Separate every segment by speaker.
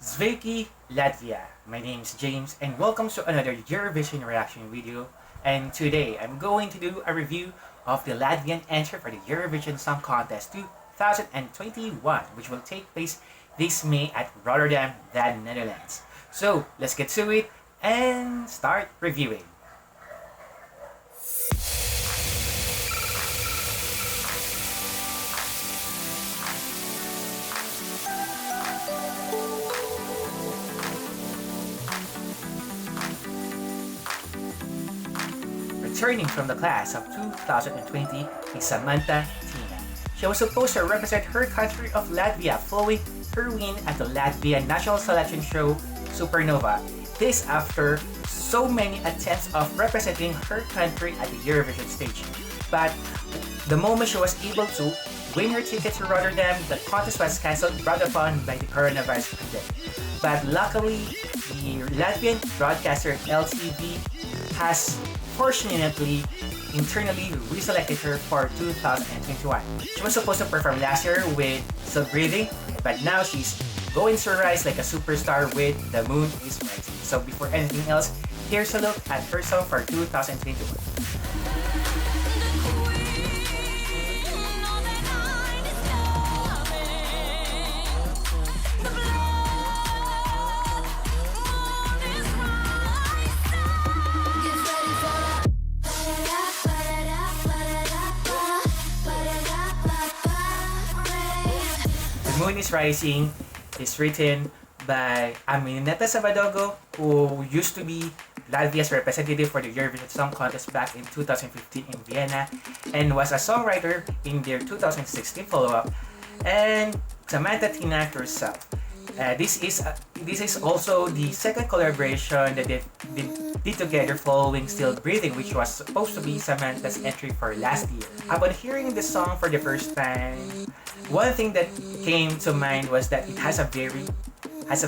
Speaker 1: Zveki Latvia. My name is James and welcome to another Eurovision reaction video. And today I'm going to do a review of the Latvian entry for the Eurovision Song Contest 2021, which will take place this May at Rotterdam, the Netherlands. So let's get to it and start reviewing. Returning from the class of 2020 is Samanta Tīna. She was supposed to represent her country of Latvia following her win at the Latvian national selection show Supernova. This after so many attempts of representing her country at the Eurovision stage. But the moment she was able to win her ticket to Rotterdam, the contest was cancelled brought upon by the coronavirus pandemic. But luckily, the Latvian broadcaster LTV has fortunately internally reselected her for 2021. She was supposed to perform last year with Still Breathing, but now she's going to rise like a superstar with The Moon is Rising. So before anything else, here's a look at her song for 2021. The Moon is Rising is written by Aminata Sabadogo, who used to be Latvia's representative for the Eurovision Song Contest back in 2015 in Vienna and was a songwriter in their 2016 follow-up, and Samanta Tīna herself. This is also the second collaboration that they did together following Still Breathing, which was supposed to be Samantha's entry for last year. Upon hearing the song for the first time, one thing that came to mind was that it has a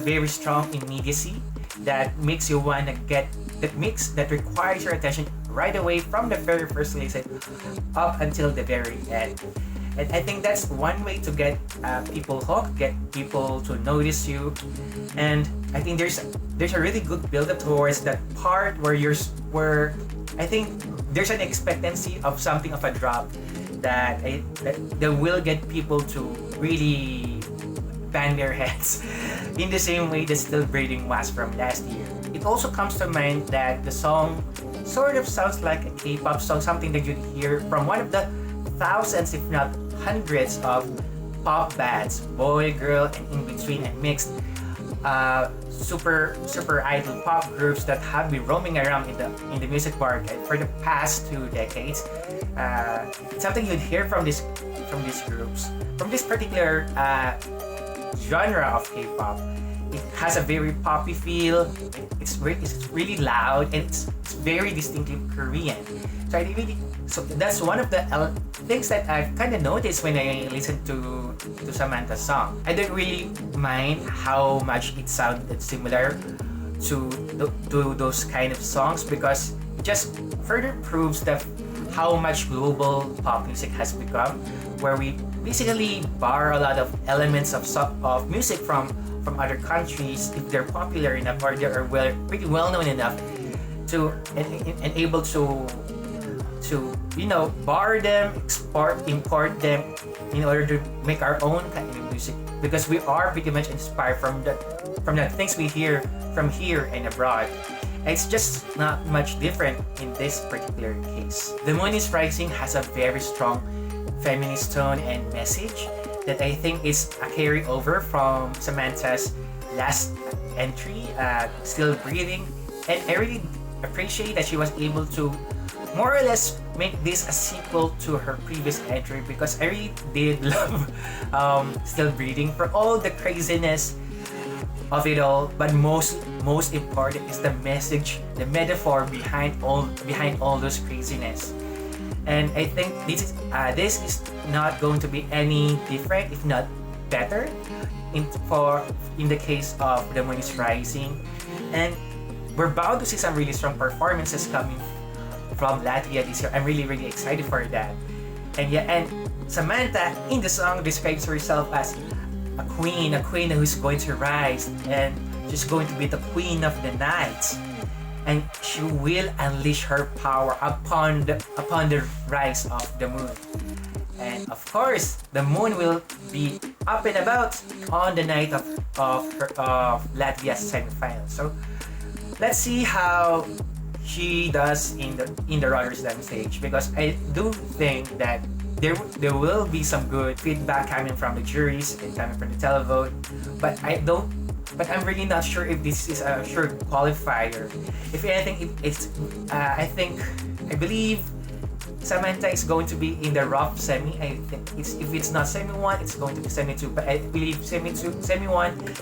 Speaker 1: very strong immediacy that makes you wanna that requires your attention right away from the very first listen up until the very end. And I think that's one way to get people hooked, get people to notice you. And I think there's a really good build-up towards that part where I think there's an expectancy of something of a drop that will get people to really bang their heads in the same way that Still Breathing was from last year. It also comes to mind that the song sort of sounds like a K-pop song, something that you'd hear from one of the thousands, if not hundreds, of pop bands, boy, girl, and in between and mixed super idol pop groups that have been roaming around in the music market for the past 2 decades. It's something you'd hear from these groups, from this particular genre of K-pop. It has a very poppy feel. It's really loud and it's very distinctly Korean. So that's one of the things that I've kind of noticed when I listen to Samantha's song. I don't really mind how much it sounded similar to those kind of songs, because it just further proves that how much global pop music has become, where we basically borrow a lot of elements of music from other countries if they're popular enough or they are pretty well known enough to and able to borrow them, import them in order to make our own kind of music, because we are pretty much inspired from the things we hear from here and abroad. It's just not much different in this particular case. The Moon is Rising has a very strong feminist tone and message that I think is a carryover from Samantha's last entry, Still Breathing, and I really appreciate that she was able to more or less make this a sequel to her previous entry, because I really did love Still Breathing for all the craziness of it all, but most important is the message, the metaphor behind all those craziness. And I think this is not going to be any different, if not better, in the case of The Moon is Rising. And we're bound to see some really strong performances coming from Latvia this year. I'm really excited for that. And Samantha in the song describes herself as a queen who's going to rise, and she's going to be the queen of the night, and she will unleash her power upon the rise of the moon. And of course, the moon will be up and about on the night of Latvia's semifinal. So let's see how she does in the roller slam stage, because I do think that there will be some good feedback coming from the juries and coming from the televote, but I'm really not sure if this is a sure qualifier. If anything, I believe Samantha is going to be in the rough semi. I think if it's not semi 1, it's going to be semi 2. But I believe semi 1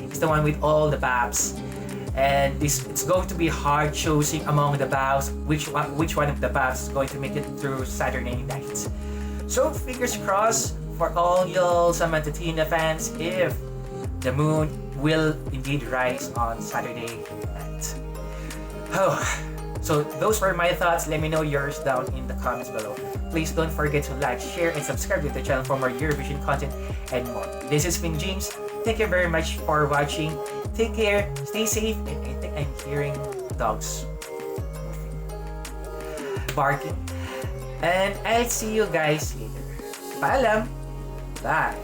Speaker 1: is the one with all the bows. And it's going to be hard choosing among the bows which one of the bows is going to make it through Saturday night. So fingers crossed for all y'all Samanta TÍNA fans if the moon will indeed rise on Saturday night. Oh. So those were my thoughts. Let me know yours down in the comments below. Please don't forget to like, share, and subscribe to the channel for more Eurovision content and more. This has been James. Thank you very much for watching. Take care, stay safe, and I think I'm hearing dogs barking. And I'll see you guys later. Paalam! Bye!